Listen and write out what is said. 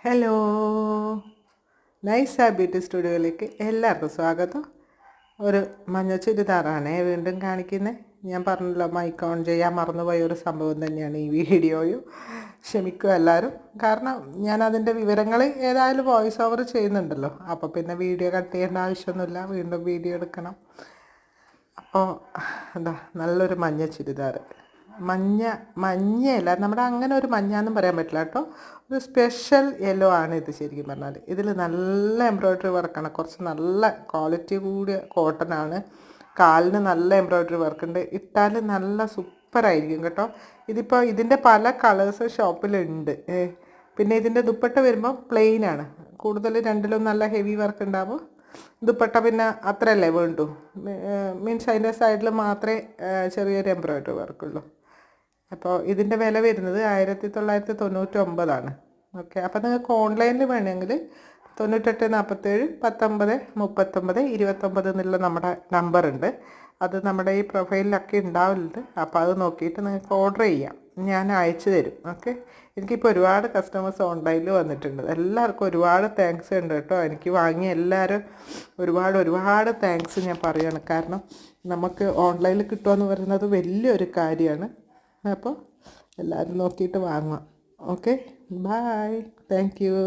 Hello, നൈസ beauty സ്റ്റുഡിയോയിലേക്ക് എല്ലാവർക്കും സ്വാഗതം. ഒരു മഞ്ഞ ചുരിദാറാണേ വീണ്ടും കാണിക്കുന്നത്. ഞാൻ പറഞ്ഞല്ലോ, മൈക്ക് ഓൺ ചെയ്യാൻ മറന്നുപോയ ഒരു സംഭവം തന്നെയാണ് ഈ വീഡിയോയും. ക്ഷമിക്കുക എല്ലാവരും, കാരണം ഞാൻ അതിൻ്റെ വിവരങ്ങൾ ഏതായാലും വോയിസ് ഓവർ ചെയ്യുന്നുണ്ടല്ലോ, അപ്പോൾ പിന്നെ വീഡിയോ കട്ട് ചെയ്യേണ്ട ആവശ്യമൊന്നുമില്ല, വീണ്ടും വീഡിയോ എടുക്കണം. അപ്പോൾ എന്താ നല്ലൊരു മഞ്ഞ ചുരിദാർ, മഞ്ഞയല്ല, നമ്മുടെ അങ്ങനെ ഒരു മഞ്ഞാന്നും പറയാൻ പറ്റില്ല കേട്ടോ, ഒരു സ്പെഷ്യൽ യെല്ലോ ആണ് ഇത്. ശരിക്കും പറഞ്ഞാൽ ഇതിൽ നല്ല എംബ്രോയ്ഡറി വർക്കാണ്, കുറച്ച് നല്ല ക്വാളിറ്റി കൂടിയ കോട്ടനാണ്. കാലിന് നല്ല എംബ്രോയ്ഡറി വർക്കുണ്ട്, ഇട്ടാൽ നല്ല സൂപ്പറായിരിക്കും കേട്ടോ. ഇതിപ്പോൾ ഇതിൻ്റെ പല കളേഴ്സ് ഷോപ്പിലുണ്ട്. പിന്നെ ഇതിൻ്റെ ദുപ്പട്ട വരുമ്പോൾ പ്ലെയിൻ ആണ്, കൂടുതൽ രണ്ടിലും നല്ല ഹെവി വർക്ക് ഉണ്ടാവും. ദുപ്പട്ട പിന്നെ അത്രയല്ലേ വേണ്ടു, മീൻസ് അതിൻ്റെ സൈഡിൽ മാത്രമേ ചെറിയൊരു എംബ്രോയ്ഡറി വർക്കുള്ളൂ. അപ്പോൾ ഇതിൻ്റെ വില വരുന്നത് 1999. ഓക്കെ, അപ്പോൾ നിങ്ങൾക്ക് ഓൺലൈനിൽ വേണമെങ്കിൽ 9847193929 എന്നുള്ള നമ്മുടെ നമ്പറുണ്ട്, അത് നമ്മുടെ ഈ പ്രൊഫൈലിലൊക്കെ ഉണ്ടാവലുണ്ട്. അപ്പോൾ അത് നോക്കിയിട്ട് നിങ്ങൾക്ക് ഓർഡർ ചെയ്യാം, ഞാൻ അയച്ചു തരും. ഓക്കെ, എനിക്കിപ്പോൾ ഒരുപാട് കസ്റ്റമേഴ്സ് ഓൺലൈനിൽ വന്നിട്ടുണ്ട്, എല്ലാവർക്കും ഒരുപാട് താങ്ക്സ് ഉണ്ട് കേട്ടോ. എനിക്ക് വാങ്ങിയ എല്ലാവരും ഒരുപാട് താങ്ക്സ് ഞാൻ പറയുകയാണ്, കാരണം നമുക്ക് ഓൺലൈനിൽ കിട്ടുകയെന്ന് പറയുന്നത് വലിയൊരു കാര്യമാണ്. അപ്പോൾ എല്ലാവരും നോക്കിയിട്ട് വാങ്ങാം. Okay, bye, thank U.